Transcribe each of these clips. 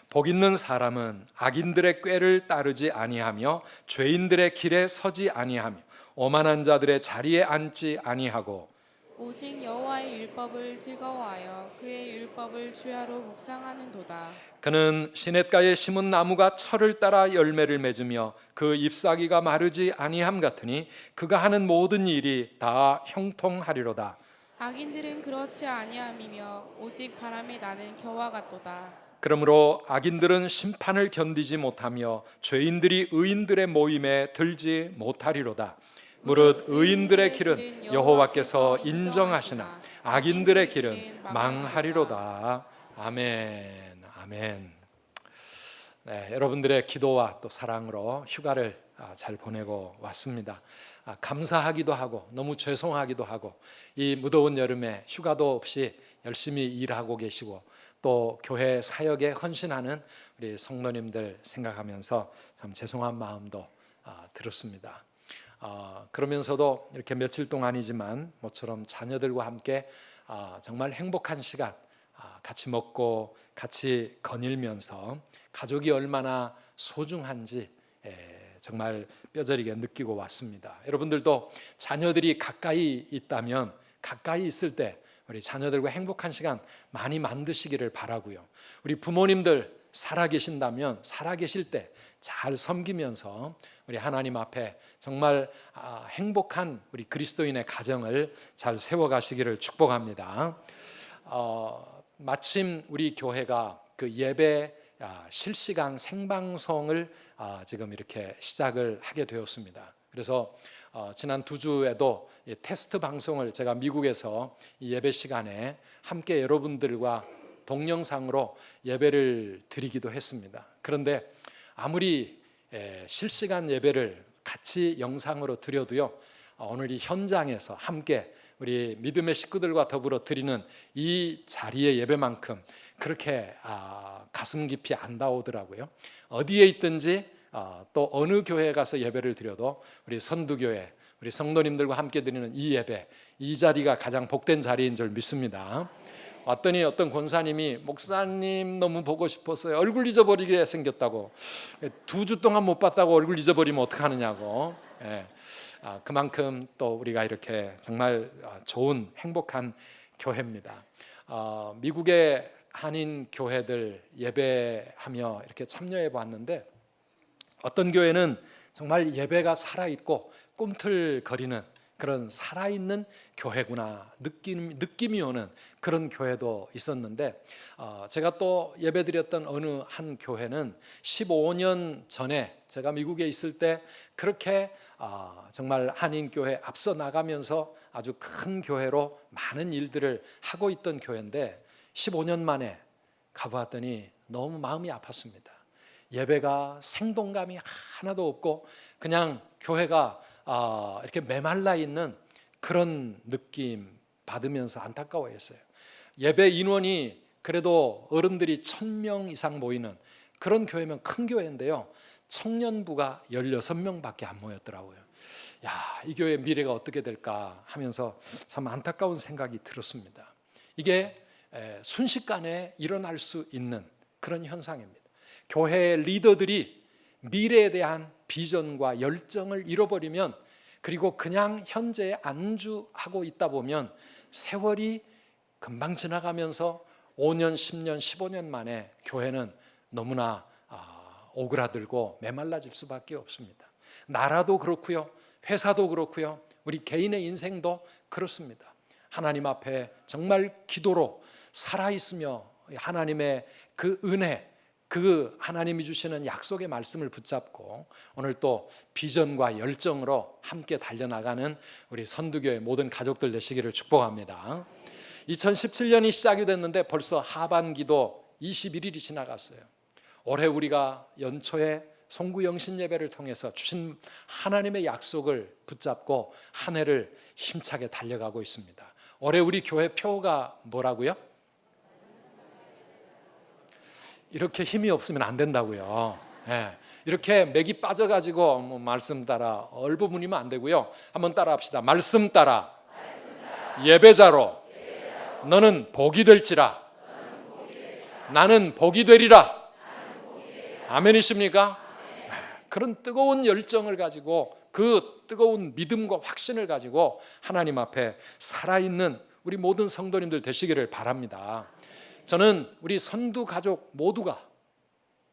복 있는 사람은 악인들의 꾀를 따르지 아니하며 죄인들의 길에 서지 아니하며 오만한 자들의 자리에 앉지 아니하고 오직 여호와의 율법을 즐거워하여 그의 율법을 주야로 묵상하는도다. 그는 시냇가에 심은 나무가 철을 따라 열매를 맺으며 그 잎사귀가 마르지 아니함 같으니 그가 하는 모든 일이 다 형통하리로다. 악인들은 그렇지 아니함이며 오직 바람에 나는 겨와 같도다. 그러므로 악인들은 심판을 견디지 못하며 죄인들이 의인들의 모임에 들지 못하리로다. 무릇 의인들의 길은 여호와께서 인정하시나 악인들의 길은 망하리로다. 아멘. 아멘. 네, 여러분들의 기도와 또 사랑으로 휴가를 잘 보내고 왔습니다. 감사하기도 하고 너무 죄송하기도 하고 이 무더운 여름에 휴가도 없이 열심히 일하고 계시고 또 교회 사역에 헌신하는 우리 성도님들 생각하면서 참 죄송한 마음도 들었습니다. 그러면서도 이렇게 며칠 동안이지만 모처럼 자녀들과 함께 정말 행복한 시간 같이 먹고 같이 거닐면서 가족이 얼마나 소중한지 정말 뼈저리게 느끼고 왔습니다. 여러분들도 자녀들이 가까이 있다면 가까이 있을 때 우리 자녀들과 행복한 시간 많이 만드시기를 바라고요. 우리 부모님들 살아계신다면 살아계실 때 잘 섬기면서 우리 하나님 앞에 정말 행복한 우리 그리스도인의 가정을 잘 세워가시기를 축복합니다. 마침 우리 교회가 그 예배 실시간 생방송을 지금 이렇게 시작을 하게 되었습니다. 그래서 지난 2주에도 테스트 방송을 제가 미국에서 이 예배 시간에 함께 여러분들과 동영상으로 예배를 드리기도 했습니다. 그런데 아무리 실시간 예배를 같이 영상으로 드려도요, 오늘 이 현장에서 함께 우리 믿음의 식구들과 더불어 드리는 이 자리의 예배만큼 그렇게 가슴 깊이 안 닿오더라고요. 어디에 있든지 또 어느 교회에 가서 예배를 드려도 우리 선두교회, 우리 성도님들과 함께 드리는 이 예배, 이 자리가 가장 복된 자리인 줄 믿습니다. 왔더니 어떤 권사님이 목사님 너무 보고 싶었어요. 얼굴 잊어버리게 생겼다고. 2주 동안 못 봤다고 얼굴 잊어버리면 어떡하느냐고. 그만큼 또 우리가 이렇게 정말 좋은 행복한 교회입니다. 미국의 한인 교회들 예배하며 이렇게 참여해 봤는데 어떤 교회는 정말 예배가 살아있고 꿈틀거리는 그런 살아있는 교회구나 느낌이 오는 그런 교회도 있었는데 제가 또 예배드렸던 어느 한 교회는 15년 전에 제가 미국에 있을 때 그렇게 정말 한인교회 앞서 나가면서 아주 큰 교회로 많은 일들을 하고 있던 교회인데 15년 만에 가보았더니 너무 마음이 아팠습니다. 예배가 생동감이 하나도 없고 그냥 교회가 이렇게 메말라 있는 그런 느낌 받으면서 안타까워했어요. 예배 인원이 그래도 어른들이 1000명 이상 모이는 그런 교회면 큰 교회인데요, 청년부가 16명밖에 안 모였더라고요. 이 교회의 미래가 어떻게 될까 하면서 참 안타까운 생각이 들었습니다. 이게 순식간에 일어날 수 있는 그런 현상입니다. 교회의 리더들이 미래에 대한 비전과 열정을 잃어버리면, 그리고 그냥 현재에 안주하고 있다 보면 세월이 금방 지나가면서 5년, 10년, 15년 만에 교회는 너무나 오그라들고 메말라질 수밖에 없습니다. 나라도 그렇고요, 회사도 그렇고요, 우리 개인의 인생도 그렇습니다. 하나님 앞에 정말 기도로 살아있으며 하나님의 그 은혜, 그 하나님이 주시는 약속의 말씀을 붙잡고 오늘 또 비전과 열정으로 함께 달려나가는 우리 선두교회 모든 가족들 되시기를 축복합니다. 2017년이 시작이 됐는데 벌써 하반기도 21일이 지나갔어요. 올해 우리가 연초에 송구영신 예배를 통해서 주신 하나님의 약속을 붙잡고 한 해를 힘차게 달려가고 있습니다. 올해 우리 교회 표가 뭐라고요? 이렇게 힘이 없으면 안 된다고요. 이렇게 맥이 빠져가지고 말씀 따라 얼버무리면 안 되고요. 한번 따라 합시다. 말씀 따라 예배자로 너는 복이 될지라 나는 복이 되리라. 아멘이십니까? 그런 뜨거운 열정을 가지고 그 뜨거운 믿음과 확신을 가지고 하나님 앞에 살아있는 우리 모든 성도님들 되시기를 바랍니다. 저는 우리 선두 가족 모두가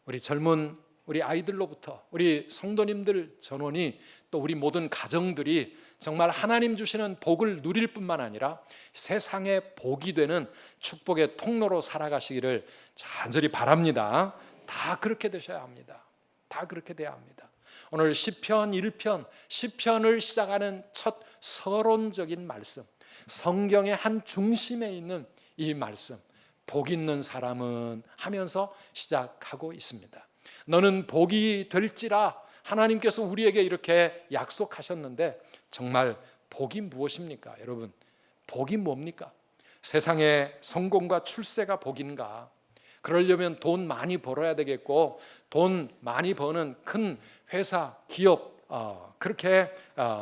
우리 젊은 우리 아이들로부터 우리 성도님들 전원이 또 우리 모든 가정들이 정말 하나님 주시는 복을 누릴 뿐만 아니라 세상에 복이 되는 축복의 통로로 살아가시기를 간절히 바랍니다. 다 그렇게 되셔야 합니다. 다 그렇게 돼야 합니다. 오늘 시편 1편, 시편을 시작하는 첫 서론적인 말씀, 성경의 한 중심에 있는 이 말씀, 복 있는 사람은 하면서 시작하고 있습니다. 너는 복이 될지라 하나님께서 우리에게 이렇게 약속하셨는데 정말 복이 무엇입니까? 여러분, 복이 뭡니까? 세상에 성공과 출세가 복인가? 그러려면 돈 많이 벌어야 되겠고 돈 많이 버는 큰 회사, 기업 그렇게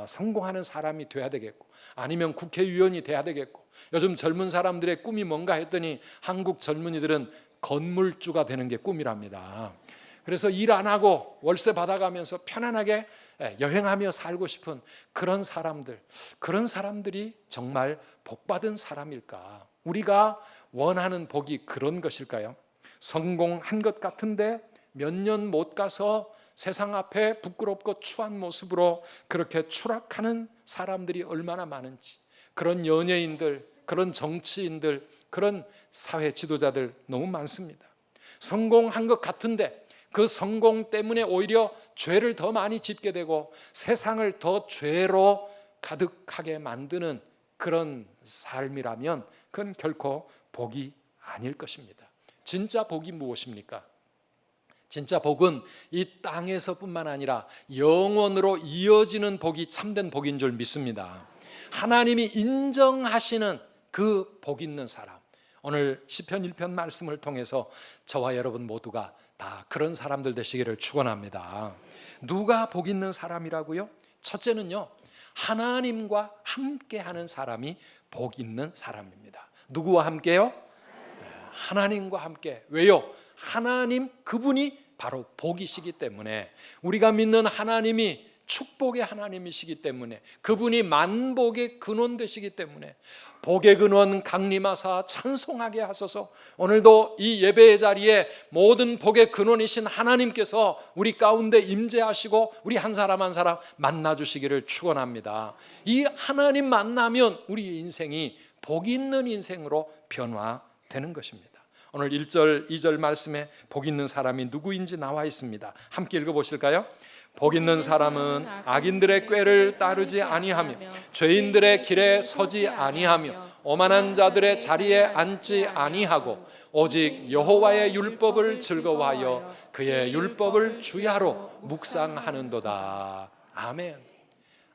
성공하는 사람이 돼야 되겠고 아니면 국회의원이 돼야 되겠고 요즘 젊은 사람들의 꿈이 뭔가 했더니 한국 젊은이들은 건물주가 되는 게 꿈이랍니다. 그래서 일 안 하고 월세 받아가면서 편안하게 여행하며 살고 싶은 그런 사람들이 정말 복받은 사람일까? 우리가 원하는 복이 그런 것일까요? 성공한 것 같은데 몇 년 못 가서 세상 앞에 부끄럽고 추한 모습으로 그렇게 추락하는 사람들이 얼마나 많은지, 그런 연예인들, 그런 정치인들, 그런 사회 지도자들 너무 많습니다. 성공한 것 같은데 그 성공 때문에 오히려 죄를 더 많이 짓게 되고 세상을 더 죄로 가득하게 만드는 그런 삶이라면 그건 결코 복이 아닐 것입니다. 진짜 복이 무엇입니까? 진짜 복은 이 땅에서뿐만 아니라 영원으로 이어지는 복이 참된 복인 줄 믿습니다. 하나님이 인정하시는 그 복 있는 사람, 오늘 시편 1편 말씀을 통해서 저와 여러분 모두가 다 그런 사람들 되시기를 축원합니다. 누가 복 있는 사람이라고요? 첫째는요, 하나님과 함께하는 사람이 복 있는 사람입니다. 누구와 함께요? 하나님과 함께. 왜요? 하나님 그분이 바로 복이시기 때문에, 우리가 믿는 하나님이 축복의 하나님이시기 때문에, 그분이 만복의 근원 되시기 때문에 복의 근원 강림하사 찬송하게 하소서. 오늘도 이 예배의 자리에 모든 복의 근원이신 하나님께서 우리 가운데 임재하시고 우리 한 사람 한 사람 만나주시기를 축원합니다. 이 하나님 만나면 우리 인생이 복 있는 인생으로 변화되는 것입니다. 오늘 1절, 2절 말씀에 복 있는 사람이 누구인지 나와 있습니다. 함께 읽어보실까요? 복 있는 사람은 악인들의 꾀를 따르지 아니하며 죄인들의 길에 서지 아니하며 오만한 자들의 자리에 앉지 아니하고 오직 여호와의 율법을 즐거워하여 그의 율법을 주야로 묵상하는도다. 아멘.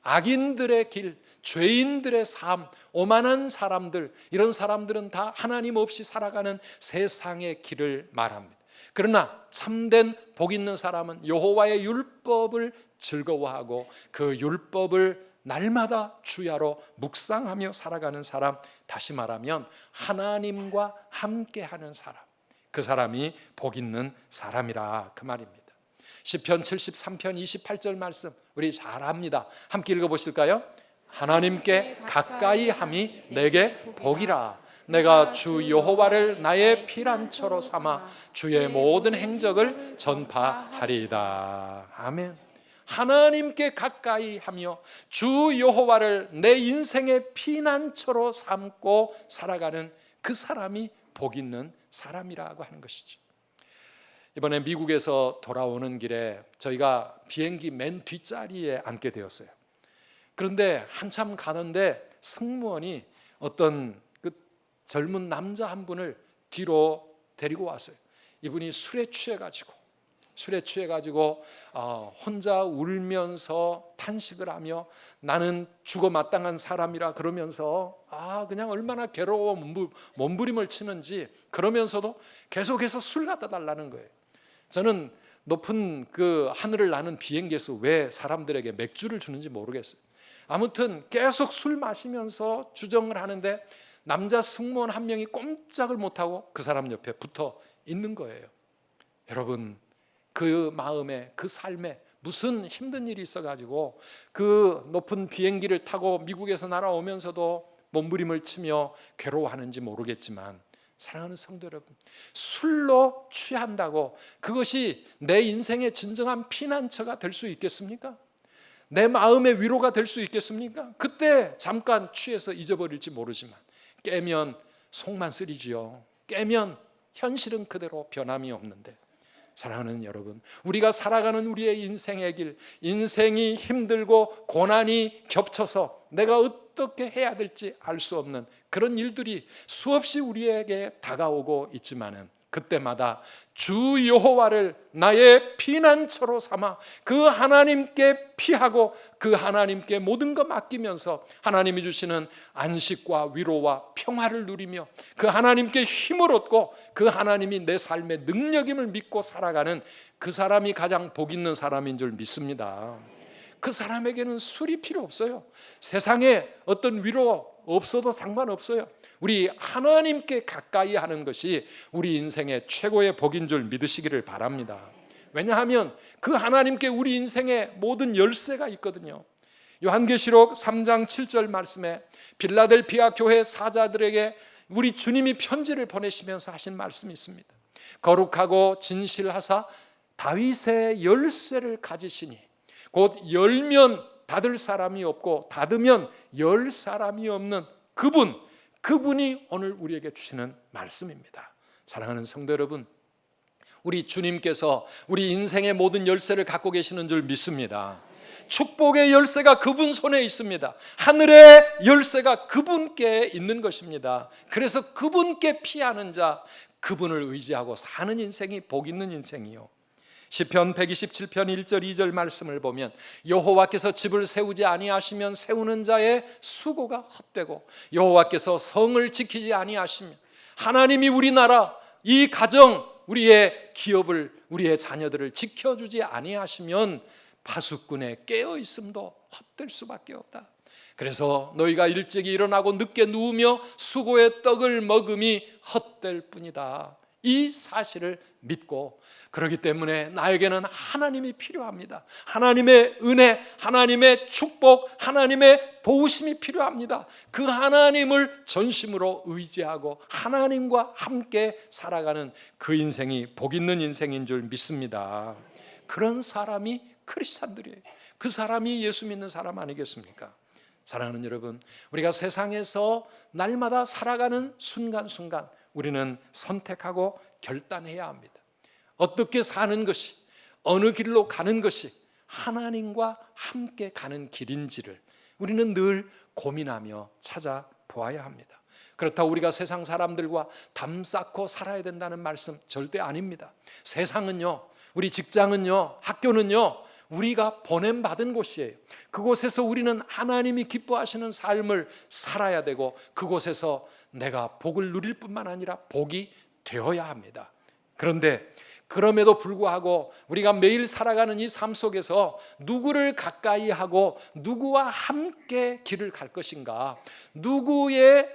악인들의 길, 죄인들의 삶, 오만한 사람들, 이런 사람들은 다 하나님 없이 살아가는 세상의 길을 말합니다. 그러나 참된 복 있는 사람은 여호와의 율법을 즐거워하고 그 율법을 날마다 주야로 묵상하며 살아가는 사람, 다시 말하면 하나님과 함께하는 사람, 그 사람이 복 있는 사람이라 그 말입니다. 시편 73편 28절 말씀 우리 잘 압니다. 함께 읽어보실까요? 하나님께 가까이 함이 내게 복이라. 내가 주 여호와를 나의 피난처로 삼아 주의 모든 행적을 전파하리이다. 아멘. 하나님께 가까이 하며 주 여호와를 내 인생의 피난처로 삼고 살아가는 그 사람이 복 있는 사람이라고 하는 것이죠. 이번에 미국에서 돌아오는 길에 저희가 비행기 맨 뒷자리에 앉게 되었어요. 그런데 한참 가는데 승무원이 어떤 그 젊은 남자 한 분을 뒤로 데리고 왔어요. 이분이 술에 취해가지고 혼자 울면서 탄식을 하며 나는 죽어 마땅한 사람이라 그러면서 그냥 얼마나 괴로워 몸부림을 치는지, 그러면서도 계속해서 술 갖다 달라는 거예요. 저는 높은 그 하늘을 나는 비행기에서 왜 사람들에게 맥주를 주는지 모르겠어요. 아무튼 계속 술 마시면서 주정을 하는데 남자 승무원 한 명이 꼼짝을 못하고 그 사람 옆에 붙어 있는 거예요. 여러분, 그 마음에, 그 삶에 무슨 힘든 일이 있어가지고 그 높은 비행기를 타고 미국에서 날아오면서도 몸부림을 치며 괴로워하는지 모르겠지만, 사랑하는 성도 여러분, 술로 취한다고 그것이 내 인생의 진정한 피난처가 될 수 있겠습니까? 내 마음의 위로가 될 수 있겠습니까? 그때 잠깐 취해서 잊어버릴지 모르지만 깨면 속만 쓰리지요. 깨면 현실은 그대로 변함이 없는데, 사랑하는 여러분, 우리가 살아가는 우리의 인생의 길, 인생이 힘들고 고난이 겹쳐서 내가 어떻게 해야 될지 알 수 없는 그런 일들이 수없이 우리에게 다가오고 있지만은, 그때마다 주 여호와를 나의 피난처로 삼아 그 하나님께 피하고 그 하나님께 모든 것 맡기면서 하나님이 주시는 안식과 위로와 평화를 누리며 그 하나님께 힘을 얻고 그 하나님이 내 삶의 능력임을 믿고 살아가는 그 사람이 가장 복 있는 사람인 줄 믿습니다. 그 사람에게는 술이 필요 없어요. 세상에 어떤 위로 없어도 상관없어요. 우리 하나님께 가까이 하는 것이 우리 인생의 최고의 복인 줄 믿으시기를 바랍니다. 왜냐하면 그 하나님께 우리 인생의 모든 열쇠가 있거든요. 요한계시록 3장 7절 말씀에 빌라델피아 교회 사자들에게 우리 주님이 편지를 보내시면서 하신 말씀이 있습니다. 거룩하고 진실하사 다윗의 열쇠를 가지시니 곧 열면 닫을 사람이 없고 닫으면 열 사람이 없는 그분이 오늘 우리에게 주시는 말씀입니다. 사랑하는 성도 여러분, 우리 주님께서 우리 인생의 모든 열쇠를 갖고 계시는 줄 믿습니다. 축복의 열쇠가 그분 손에 있습니다. 하늘의 열쇠가 그분께 있는 것입니다. 그래서 그분께 피하는 자, 그분을 의지하고 사는 인생이 복 있는 인생이요. 시편 127편 1절 2절 말씀을 보면 여호와께서 집을 세우지 아니하시면 세우는 자의 수고가 헛되고 여호와께서 성을 지키지 아니하시면, 하나님이 우리나라, 이 가정, 우리의 기업을, 우리의 자녀들을 지켜주지 아니하시면 파수꾼의 깨어있음도 헛될 수밖에 없다. 그래서 너희가 일찍 일어나고 늦게 누우며 수고의 떡을 먹음이 헛될 뿐이다. 이 사실을 믿고, 그렇기 때문에 나에게는 하나님이 필요합니다. 하나님의 은혜, 하나님의 축복, 하나님의 도우심이 필요합니다. 그 하나님을 전심으로 의지하고 하나님과 함께 살아가는 그 인생이 복 있는 인생인 줄 믿습니다. 그런 사람이 크리스찬들이에요. 그 사람이 예수 믿는 사람 아니겠습니까? 사랑하는 여러분, 우리가 세상에서 날마다 살아가는 순간순간 우리는 선택하고 결단해야 합니다. 어떻게 사는 것이, 어느 길로 가는 것이 하나님과 함께 가는 길인지를 우리는 늘 고민하며 찾아보아야 합니다. 그렇다고 우리가 세상 사람들과 담 쌓고 살아야 된다는 말씀 절대 아닙니다. 세상은요, 우리 직장은요, 학교는요, 우리가 보냄받은 곳이에요. 그곳에서 우리는 하나님이 기뻐하시는 삶을 살아야 되고 그곳에서 내가 복을 누릴 뿐만 아니라 복이 되어야 합니다. 그런데 그럼에도 불구하고 우리가 매일 살아가는 이 삶 속에서 누구를 가까이 하고 누구와 함께 길을 갈 것인가, 누구의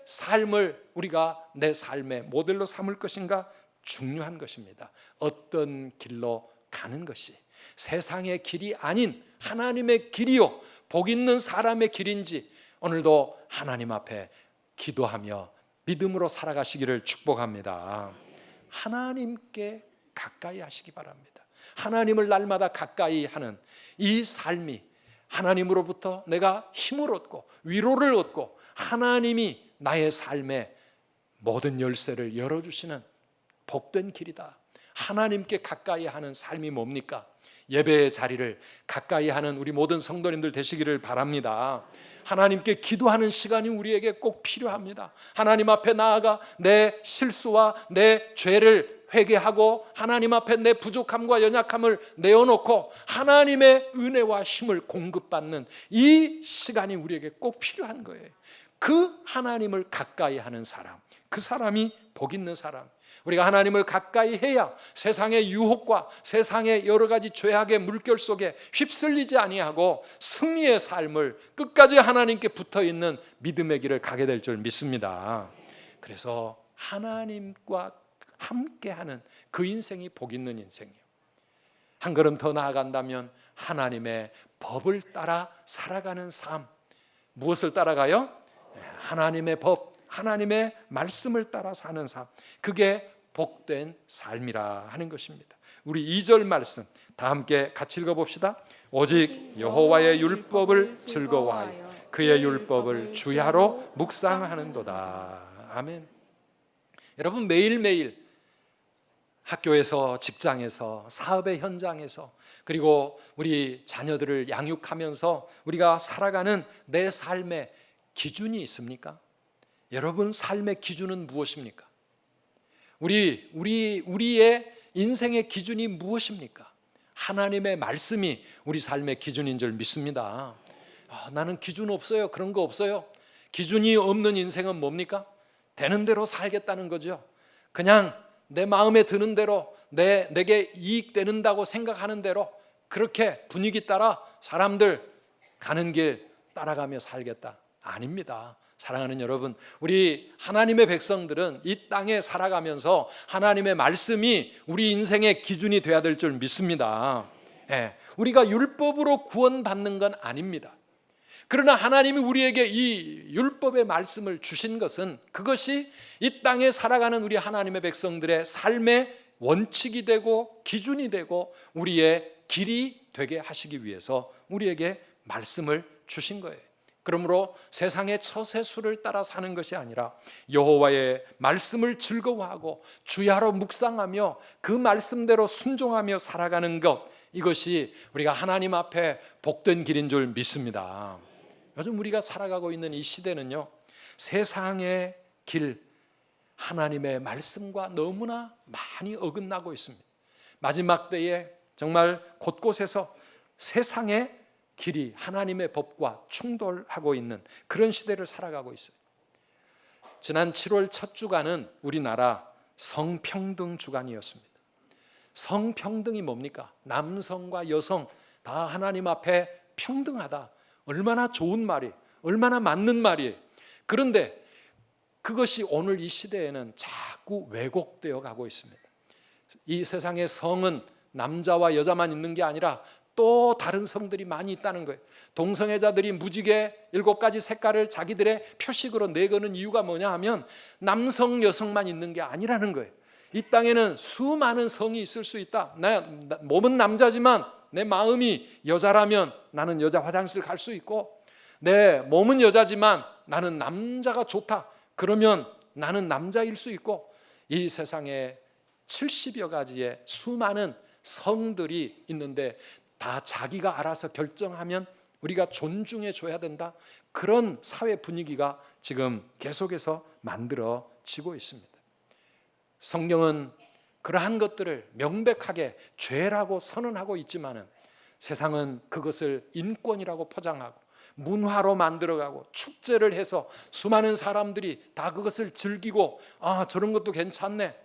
삶을 우리가 내 삶의 모델로 삼을 것인가 중요한 것입니다. 어떤 길로 가는 것이 세상의 길이 아닌 하나님의 길이요 복 있는 사람의 길인지 오늘도 하나님 앞에 기도하며 믿음으로 살아가시기를 축복합니다. 하나님께 가까이 하시기 바랍니다. 하나님을 날마다 가까이 하는 이 삶이 하나님으로부터 내가 힘을 얻고 위로를 얻고 하나님이 나의 삶의 모든 열쇠를 열어주시는 복된 길이다. 하나님께 가까이 하는 삶이 뭡니까? 예배의 자리를 가까이 하는 우리 모든 성도님들 되시기를 바랍니다. 하나님께 기도하는 시간이 우리에게 꼭 필요합니다. 하나님 앞에 나아가 내 실수와 내 죄를 회개하고 하나님 앞에 내 부족함과 연약함을 내어놓고 하나님의 은혜와 힘을 공급받는 이 시간이 우리에게 꼭 필요한 거예요. 그 하나님을 가까이 하는 사람, 그 사람이 복 있는 사람. 우리가 하나님을 가까이 해야 세상의 유혹과 세상의 여러 가지 죄악의 물결 속에 휩쓸리지 아니하고 승리의 삶을 끝까지 하나님께 붙어있는 믿음의 길을 가게 될 줄 믿습니다. 그래서 하나님과 함께하는 그 인생이 복 있는 인생이에요. 한 걸음 더 나아간다면 하나님의 법을 따라 살아가는 삶. 무엇을 따라가요? 하나님의 법, 하나님의 말씀을 따라 사는 삶. 그게 복된 삶이라 하는 것입니다. 우리 2절 말씀 다 함께 같이 읽어봅시다. 오직 여호와의 율법을 즐거워하여 그의 율법을 주야로 묵상하는도다. 아멘. 여러분, 매일매일 학교에서, 직장에서, 사업의 현장에서, 그리고 우리 자녀들을 양육하면서 우리가 살아가는 내 삶의 기준이 있습니까? 여러분, 삶의 기준은 무엇입니까? 우리의 인생의 기준이 무엇입니까? 하나님의 말씀이 우리 삶의 기준인 줄 믿습니다. 나는 기준 없어요. 그런 거 없어요. 기준이 없는 인생은 뭡니까? 되는 대로 살겠다는 거죠. 그냥 내 마음에 드는 대로, 내게 이익된다고 생각하는 대로 그렇게 분위기 따라 사람들 가는 길 따라가며 살겠다. 아닙니다. 사랑하는 여러분, 우리 하나님의 백성들은 이 땅에 살아가면서 하나님의 말씀이 우리 인생의 기준이 되어야 될 줄 믿습니다. 우리가 율법으로 구원받는 건 아닙니다. 그러나 하나님이 우리에게 이 율법의 말씀을 주신 것은 그것이 이 땅에 살아가는 우리 하나님의 백성들의 삶의 원칙이 되고 기준이 되고 우리의 길이 되게 하시기 위해서 우리에게 말씀을 주신 거예요. 그러므로 세상의 처세술을 따라 사는 것이 아니라 여호와의 말씀을 즐거워하고 주야로 묵상하며 그 말씀대로 순종하며 살아가는 것, 이것이 우리가 하나님 앞에 복된 길인 줄 믿습니다. 요즘 우리가 살아가고 있는 이 시대는요, 세상의 길, 하나님의 말씀과 너무나 많이 어긋나고 있습니다. 마지막 때에 정말 곳곳에서 세상의 길이 하나님의 법과 충돌하고 있는 그런 시대를 살아가고 있어요. 지난 7월 첫 주간은 우리나라 성평등 주간이었습니다. 성평등이 뭡니까? 남성과 여성 다 하나님 앞에 평등하다. 얼마나 좋은 말이, 얼마나 맞는 말이에요. 그런데 그것이 오늘 이 시대에는 자꾸 왜곡되어 가고 있습니다. 이 세상의 성은 남자와 여자만 있는 게 아니라 또 다른 성들이 많이 있다는 거예요. 동성애자들이 무지개 7가지 색깔을 자기들의 표식으로 내거는 이유가 뭐냐 하면 남성, 여성만 있는 게 아니라는 거예요. 이 땅에는 수많은 성이 있을 수 있다. 몸은 남자지만 내 마음이 여자라면 나는 여자 화장실 갈 수 있고, 내 몸은 여자지만 나는 남자가 좋다. 그러면 나는 남자일 수 있고, 이 세상에 70여 가지의 수많은 성들이 있는데 다 자기가 알아서 결정하면 우리가 존중해 줘야 된다. 그런 사회 분위기가 지금 계속해서 만들어지고 있습니다. 성경은 그러한 것들을 명백하게 죄라고 선언하고 있지만은 세상은 그것을 인권이라고 포장하고 문화로 만들어가고 축제를 해서 수많은 사람들이 다 그것을 즐기고, 저런 것도 괜찮네,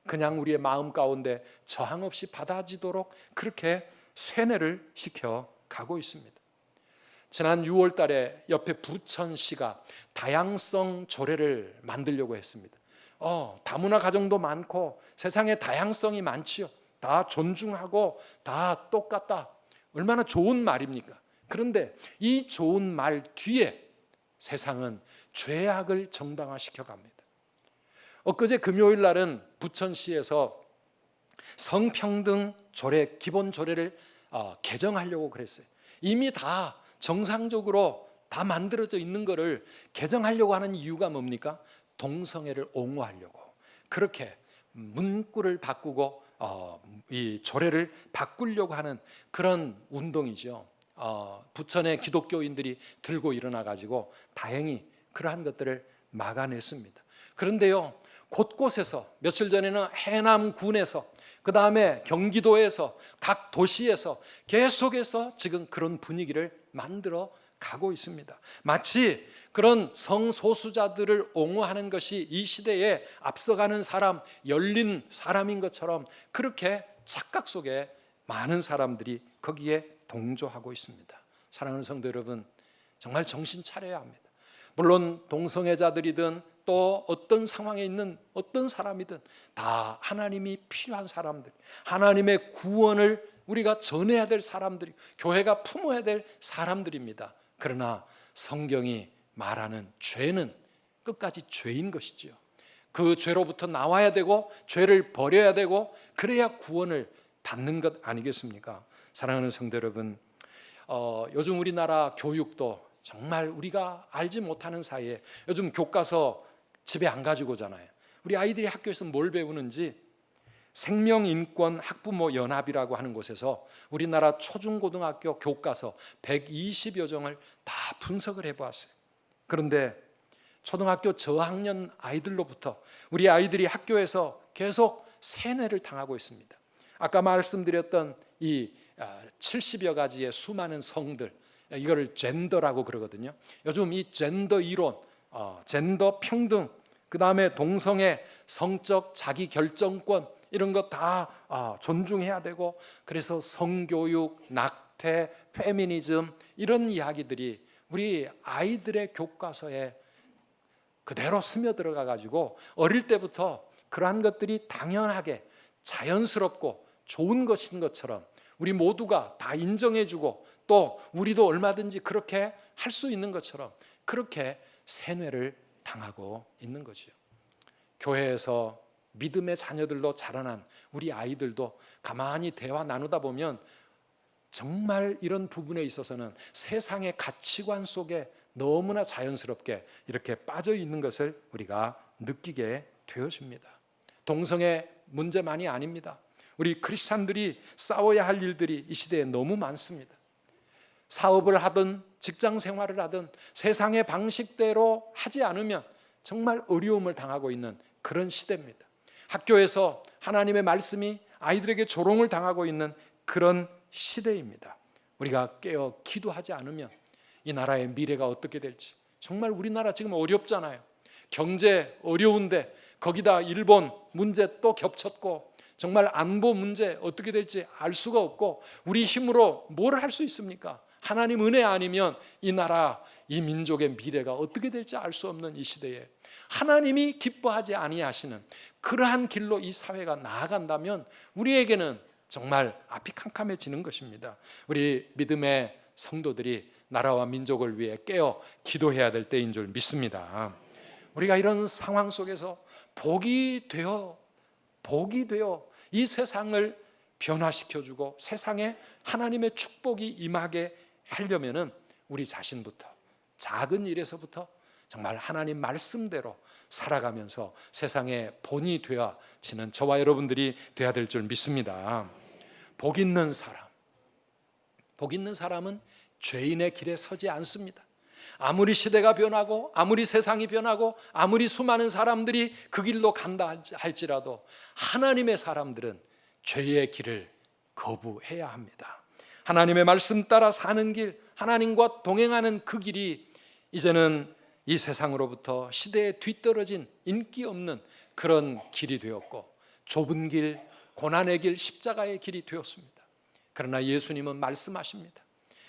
그냥 우리의 마음 가운데 저항 없이 받아지도록 그렇게 세뇌를 시켜가고 있습니다. 지난 6월 달에 옆에 부천시가 다양성 조례를 만들려고 했습니다. 다문화 가정도 많고 세상에 다양성이 많지요. 다 존중하고 다 똑같다. 얼마나 좋은 말입니까? 그런데 이 좋은 말 뒤에 세상은 죄악을 정당화시켜 갑니다. 엊그제 금요일 날은 부천시에서 성평등 조례, 기본 조례를 개정하려고 그랬어요. 이미 다 정상적으로 다 만들어져 있는 것을 개정하려고 하는 이유가 뭡니까? 동성애를 옹호하려고 그렇게 문구를 바꾸고 이 조례를 바꾸려고 하는 그런 운동이죠. 부천의 기독교인들이 들고 일어나 가지고 다행히 그러한 것들을 막아냈습니다. 그런데요, 곳곳에서 며칠 전에는 해남군에서, 그 다음에 경기도에서, 각 도시에서 계속해서 지금 그런 분위기를 만들어 가고 있습니다. 마치 그런 성소수자들을 옹호하는 것이 이 시대에 앞서가는 사람, 열린 사람인 것처럼 그렇게 착각 속에 많은 사람들이 거기에 동조하고 있습니다. 사랑하는 성도 여러분, 정말 정신 차려야 합니다. 물론 동성애자들이든 또 어떤 상황에 있는 어떤 사람이든 다 하나님이 필요한 사람들, 하나님의 구원을 우리가 전해야 될 사람들이, 교회가 품어야 될 사람들입니다. 그러나 성경이 말하는 죄는 끝까지 죄인 것이지요. 그 죄로부터 나와야 되고 죄를 버려야 되고 그래야 구원을 받는 것 아니겠습니까? 사랑하는 성도 여러분, 요즘 우리나라 교육도 정말 우리가 알지 못하는 사이에 요즘 교과서 집에 안 가지고 오잖아요. 우리 아이들이 학교에서 뭘 배우는지 생명인권 학부모 연합이라고 하는 곳에서 우리나라 초중고등학교 교과서 120여 종을 다 분석을 해보았어요. 그런데 초등학교 저학년 아이들로부터 우리 아이들이 학교에서 계속 세뇌를 당하고 있습니다. 아까 말씀드렸던 이 70여 가지의 수많은 성들, 이거를 젠더라고 그러거든요. 요즘 이 젠더 이론, 젠더 평등, 그 다음에 동성애, 성적 자기 결정권 이런 거 다 존중해야 되고, 그래서 성교육, 낙태, 페미니즘 이런 이야기들이 우리 아이들의 교과서에 그대로 스며들어가 가지고 어릴 때부터 그러한 것들이 당연하게 자연스럽고 좋은 것인 것처럼 우리 모두가 다 인정해주고 또 우리도 얼마든지 그렇게 할 수 있는 것처럼 그렇게 세뇌를 당하고 있는 거죠. 교회에서 믿음의 자녀들로 자라난 우리 아이들도 가만히 대화 나누다 보면 정말 이런 부분에 있어서는 세상의 가치관 속에 너무나 자연스럽게 이렇게 빠져 있는 것을 우리가 느끼게 되어집니다. 동성애 문제만이 아닙니다. 우리 크리스찬들이 싸워야 할 일들이 이 시대에 너무 많습니다. 사업을 하든 직장 생활을 하든 세상의 방식대로 하지 않으면 정말 어려움을 당하고 있는 그런 시대입니다. 학교에서 하나님의 말씀이 아이들에게 조롱을 당하고 있는 그런 시대입니다. 우리가 깨어 기도하지 않으면 이 나라의 미래가 어떻게 될지, 정말 우리나라 지금 어렵잖아요. 경제 어려운데 거기다 일본 문제 또 겹쳤고 정말 안보 문제 어떻게 될지 알 수가 없고 우리 힘으로 뭘 할 수 있습니까? 하나님 은혜 아니면 이 나라, 이 민족의 미래가 어떻게 될지 알 수 없는 이 시대에 하나님이 기뻐하지 아니하시는 그러한 길로 이 사회가 나아간다면 우리에게는 정말 앞이 캄캄해지는 것입니다. 우리 믿음의 성도들이 나라와 민족을 위해 깨어 기도해야 될 때인 줄 믿습니다. 우리가 이런 상황 속에서 복이 되어 이 세상을 변화시켜주고 세상에 하나님의 축복이 임하게 하려면은 우리 자신부터, 작은 일에서부터 정말 하나님 말씀대로 살아가면서 세상의 본이 되어지는 저와 여러분들이 되어야 될 줄 믿습니다. 복 있는 사람은 죄인의 길에 서지 않습니다. 아무리 시대가 변하고 아무리 세상이 변하고 아무리 수많은 사람들이 그 길로 간다 할지라도 하나님의 사람들은 죄의 길을 거부해야 합니다. 하나님의 말씀 따라 사는 길, 하나님과 동행하는 그 길이 이제는 이 세상으로부터 시대에 뒤떨어진 인기 없는 그런 길이 되었고 좁은 길, 고난의 길, 십자가의 길이 되었습니다. 그러나 예수님은 말씀하십니다.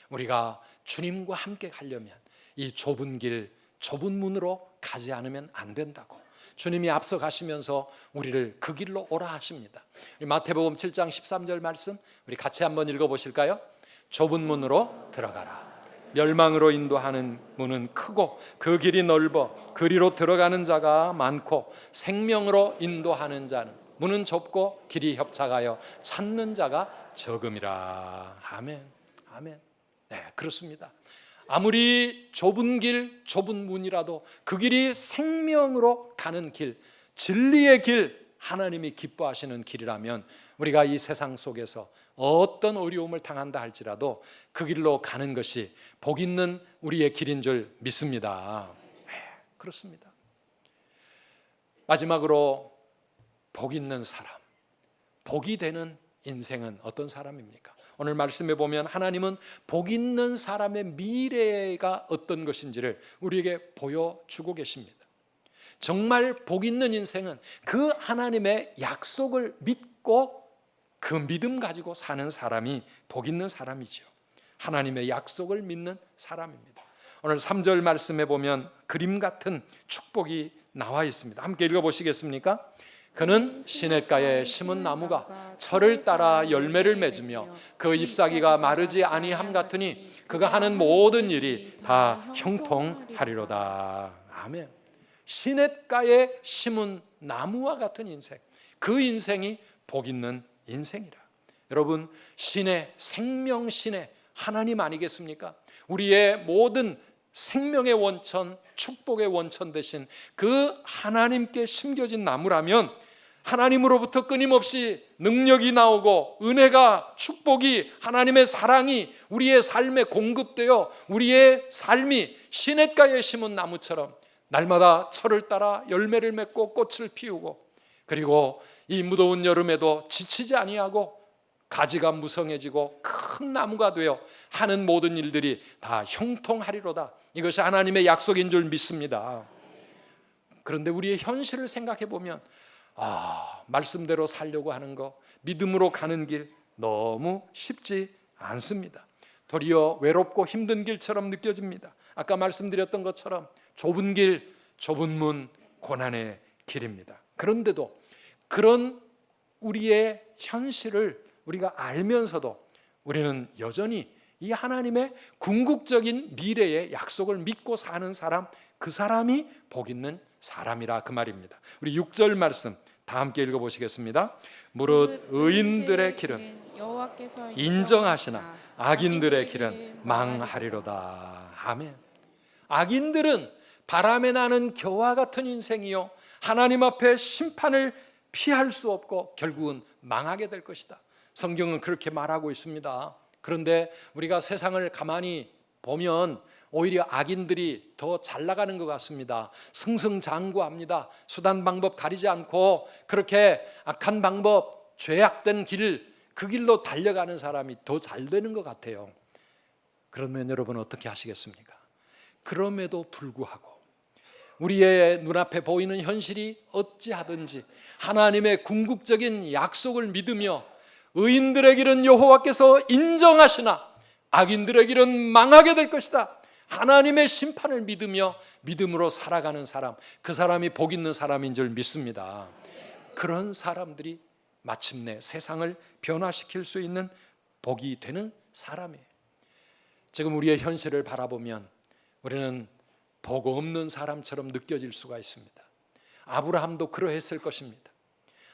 우리가 주님과 함께 가려면 이 좁은 길, 좁은 문으로 가지 않으면 안 된다고 주님이 앞서 가시면서 우리를 그 길로 오라 하십니다. 마태복음 7장 13절 말씀 우리 같이 한번 읽어보실까요? 좁은 문으로 들어가라. 멸망으로 인도하는 문은 크고 그 길이 넓어 그리로 들어가는 자가 많고 생명으로 인도하는 자는 문은 좁고 길이 협착하여 찾는 자가 적음이라. 아멘. 아멘. 네, 그렇습니다. 아무리 좁은 길, 좁은 문이라도 그 길이 생명으로 가는 길, 진리의 길, 하나님이 기뻐하시는 길이라면 우리가 이 세상 속에서 어떤 어려움을 당한다 할지라도 그 길로 가는 것이 복 있는 우리의 길인 줄 믿습니다. 네, 그렇습니다. 마지막으로 복 있는 사람, 복이 되는 인생은 어떤 사람입니까? 오늘 말씀해 보면 하나님은 복 있는 사람의 미래가 어떤 것인지를 우리에게 보여주고 계십니다. 정말 복 있는 인생은 그 하나님의 약속을 믿고 그 믿음 가지고 사는 사람이 복 있는 사람이죠. 하나님의 약속을 믿는 사람입니다. 오늘 3절 말씀에 보면 그림 같은 축복이 나와 있습니다. 함께 읽어보시겠습니까? 그는 시냇가에 심은 나무가 철을 따라 열매를 맺으며 그 잎사귀가 마르지 아니함 같으니 그가 하는 모든 일이 다 형통하리로다. 아멘. 시냇가에 심은 나무와 같은 인생, 그 인생이 복 있는 인생이라. 여러분, 신의 생명, 신의 하나님 아니겠습니까? 우리의 모든 생명의 원천, 축복의 원천 되신 그 하나님께 심겨진 나무라면 하나님으로부터 끊임없이 능력이 나오고 은혜가, 축복이, 하나님의 사랑이 우리의 삶에 공급되어 우리의 삶이 시냇가에 심은 나무처럼 날마다 철을 따라 열매를 맺고 꽃을 피우고, 그리고 이 무더운 여름에도 지치지 아니하고 가지가 무성해지고 큰 나무가 되어 하는 모든 일들이 다 형통하리로다. 이것이 하나님의 약속인 줄 믿습니다. 그런데 우리의 현실을 생각해 보면 말씀대로 살려고 하는 거, 믿음으로 가는 길 너무 쉽지 않습니다. 도리어 외롭고 힘든 길처럼 느껴집니다. 아까 말씀드렸던 것처럼 좁은 길, 좁은 문, 고난의 길입니다. 그런데도 그런 우리의 현실을 우리가 알면서도 우리는 여전히 이 하나님의 궁극적인 미래의 약속을 믿고 사는 사람, 그 사람이 복 있는 사람이라, 그 말입니다. 우리 6절 말씀 다 함께 읽어보시겠습니다. 무릇 의인들의 길은 여호와께서 인정하시나 악인들의 길은 망하리로다. 아멘. 악인들은 바람에 나는 겨와 같은 인생이요, 하나님 앞에 심판을 피할 수 없고 결국은 망하게 될 것이다. 성경은 그렇게 말하고 있습니다. 그런데 우리가 세상을 가만히 보면 오히려 악인들이 더 잘 나가는 것 같습니다. 승승장구합니다. 수단 방법 가리지 않고 그렇게 악한 방법, 죄악된 길, 그 길로 달려가는 사람이 더 잘 되는 것 같아요. 그러면 여러분 어떻게 하시겠습니까? 그럼에도 불구하고 우리의 눈앞에 보이는 현실이 어찌하든지 하나님의 궁극적인 약속을 믿으며 의인들의 길은 여호와께서 인정하시나 악인들의 길은 망하게 될 것이다. 하나님의 심판을 믿으며 믿음으로 살아가는 사람, 그 사람이 복 있는 사람인 줄 믿습니다. 그런 사람들이 마침내 세상을 변화시킬 수 있는 복이 되는 사람이에요. 지금 우리의 현실을 바라보면 우리는 복 없는 사람처럼 느껴질 수가 있습니다. 아브라함도 그러했을 것입니다.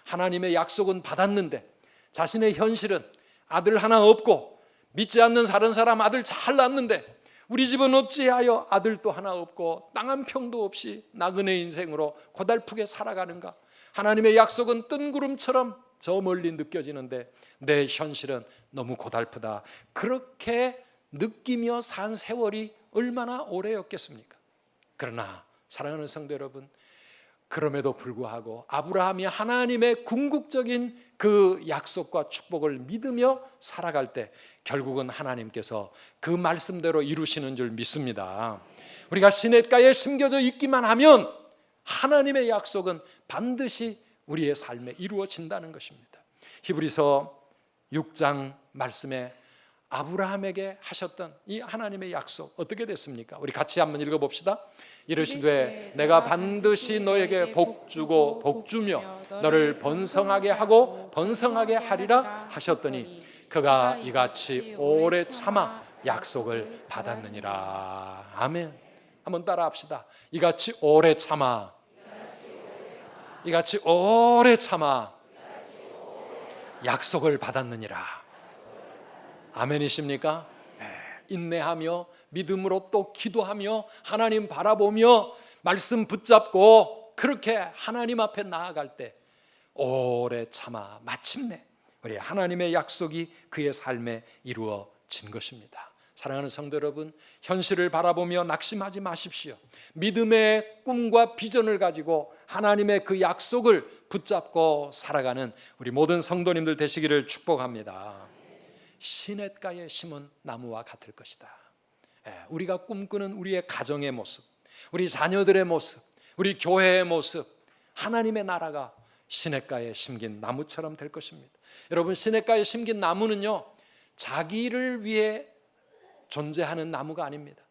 하나님의 약속은 받았는데 자신의 현실은 아들 하나 없고, 믿지 않는 다른 사람 아들 잘 낳았는데 우리 집은 어찌하여 아들도 하나 없고 땅 한 평도 없이 나그네 인생으로 고달프게 살아가는가. 하나님의 약속은 뜬구름처럼 저 멀리 느껴지는데 내 현실은 너무 고달프다. 그렇게 느끼며 산 세월이 얼마나 오래였겠습니까? 그러나 사랑하는 성도 여러분, 그럼에도 불구하고 아브라함이 하나님의 궁극적인 그 약속과 축복을 믿으며 살아갈 때 결국은 하나님께서 그 말씀대로 이루시는 줄 믿습니다. 우리가 시냇가에 심겨져 있기만 하면 하나님의 약속은 반드시 우리의 삶에 이루어진다는 것입니다. 히브리서 6장 말씀에 아브라함에게 하셨던 이 하나님의 약속 어떻게 됐습니까? 우리 같이 한번 읽어봅시다. 이르시되 내가 반드시 너에게 복주고 복주며 너를 번성하게 하고 번성하게 하리라 하셨더니 그가 이같이 오래 참아 약속을 받았느니라. 아멘. 한번 따라합시다. 이같이 오래 참아, 이같이 오래 참아 약속을 받았느니라. 아멘이십니까? 네. 인내하며 믿음으로 또 기도하며 하나님 바라보며 말씀 붙잡고 그렇게 하나님 앞에 나아갈 때 오래 참아 마침내 우리 하나님의 약속이 그의 삶에 이루어진 것입니다. 사랑하는 성도 여러분, 현실을 바라보며 낙심하지 마십시오. 믿음의 꿈과 비전을 가지고 하나님의 그 약속을 붙잡고 살아가는 우리 모든 성도님들 되시기를 축복합니다. 시냇가에 심은 나무와 같을 것이다. 우리가 꿈꾸는 우리의 가정의 모습, 우리 자녀들의 모습, 우리 교회의 모습, 하나님의 나라가 시냇가에 심긴 나무처럼 될 것입니다. 여러분, 시냇가에 심긴 나무는요, 자기를 위해 존재하는 나무가 아닙니다.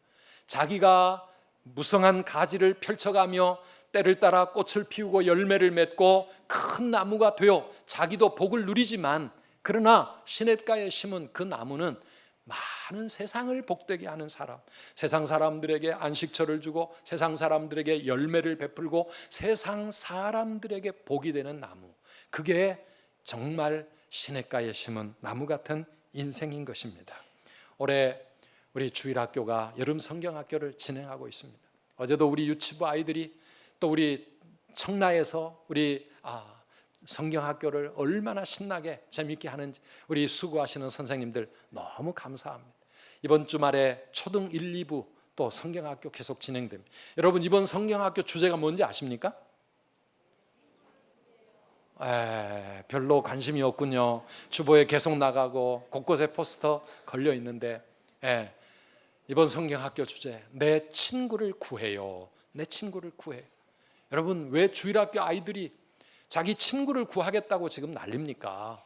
자기가 무성한 가지를 펼쳐가며 때를 따라 꽃을 피우고 열매를 맺고 큰 나무가 되어 자기도 복을 누리지만, 그러나 시냇가에 심은 그 나무는 많은 세상을 복되게 하는 사람, 세상 사람들에게 안식처를 주고 세상 사람들에게 열매를 베풀고 세상 사람들에게 복이 되는 나무, 그게 정말 시냇가에 심은 나무 같은 인생인 것입니다. 올해 우리 주일학교가 여름 성경학교를 진행하고 있습니다. 어제도 우리 유치부 아이들이 또 우리 청라에서 우리 성경학교를 얼마나 신나게 재미있게 하는지 우리 수고하시는 선생님들 너무 감사합니다. 이번 주말에 초등 1, 2부 또 성경학교 계속 진행됩니다. 여러분, 이번 성경학교 주제가 뭔지 아십니까? 별로 관심이 없군요. 주보에 계속 나가고 곳곳에 포스터 걸려 있는데, 이번 성경학교 주제, 내 친구를 구해요. 내 친구를 구해요. 여러분, 왜 주일학교 아이들이 자기 친구를 구하겠다고 지금 난립니까?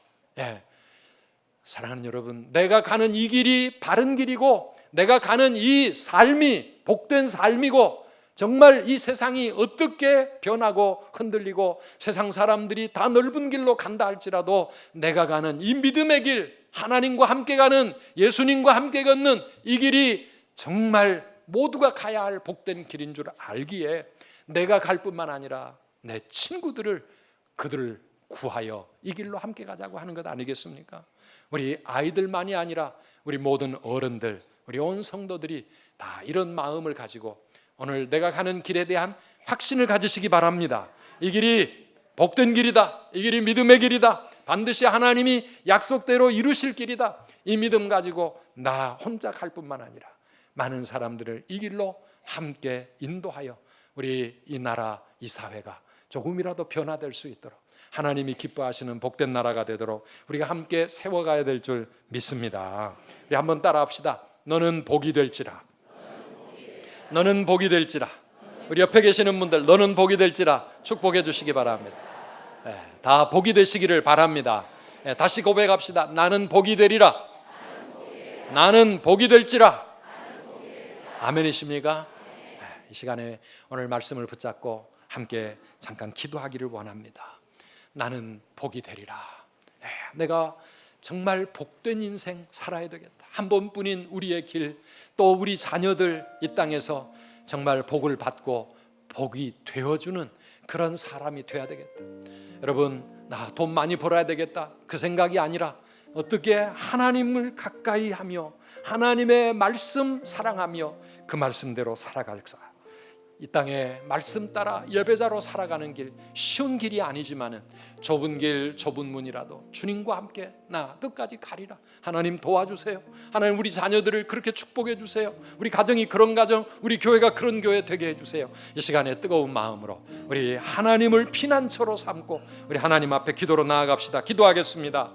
사랑하는 여러분, 내가 가는 이 길이 바른 길이고 내가 가는 이 삶이 복된 삶이고, 정말 이 세상이 어떻게 변하고 흔들리고 세상 사람들이 다 넓은 길로 간다 할지라도 내가 가는 이 믿음의 길, 하나님과 함께 가는, 예수님과 함께 걷는 이 길이 정말 모두가 가야 할 복된 길인 줄 알기에 내가 갈 뿐만 아니라 내 친구들을, 그들을 구하여 이 길로 함께 가자고 하는 것 아니겠습니까? 우리 아이들만이 아니라 우리 모든 어른들, 우리 온 성도들이 다 이런 마음을 가지고 오늘 내가 가는 길에 대한 확신을 가지시기 바랍니다. 이 길이 복된 길이다. 이 길이 믿음의 길이다. 반드시 하나님이 약속대로 이루실 길이다. 이 믿음 가지고 나 혼자 갈 뿐만 아니라 많은 사람들을 이 길로 함께 인도하여 우리 이 나라, 이 사회가 조금이라도 변화될 수 있도록, 하나님이 기뻐하시는 복된 나라가 되도록 우리가 함께 세워가야 될 줄 믿습니다. 우리 한번 따라합시다. 너는 복이 될지라. 너는 복이 될지라. 우리 옆에 계시는 분들, 너는 복이 될지라 축복해 주시기 바랍니다. 다 복이 되시기를 바랍니다. 다시 고백합시다. 나는 복이 되리라. 나는 복이 될지라. 아멘이십니까? 이 시간에 오늘 말씀을 붙잡고 함께 잠깐 기도하기를 원합니다. 나는 복이 되리라. 내가 정말 복된 인생 살아야 되겠다. 한 번뿐인 우리의 길, 또 우리 자녀들 이 땅에서 정말 복을 받고 복이 되어주는 그런 사람이 돼야 되겠다. 여러분, 나 돈 많이 벌어야 되겠다, 그 생각이 아니라 어떻게 하나님을 가까이 하며 하나님의 말씀 사랑하며 그 말씀대로 살아갈까. 이 땅에 말씀 따라 예배자로 살아가는 길, 쉬운 길이 아니지만은 좁은 길, 좁은 문이라도 주님과 함께 나 끝까지 가리라. 하나님 도와주세요. 하나님 우리 자녀들을 그렇게 축복해 주세요. 우리 가정이 그런 가정, 우리 교회가 그런 교회 되게 해주세요. 이 시간에 뜨거운 마음으로 우리 하나님을 피난처로 삼고 우리 하나님 앞에 기도로 나아갑시다. 기도하겠습니다.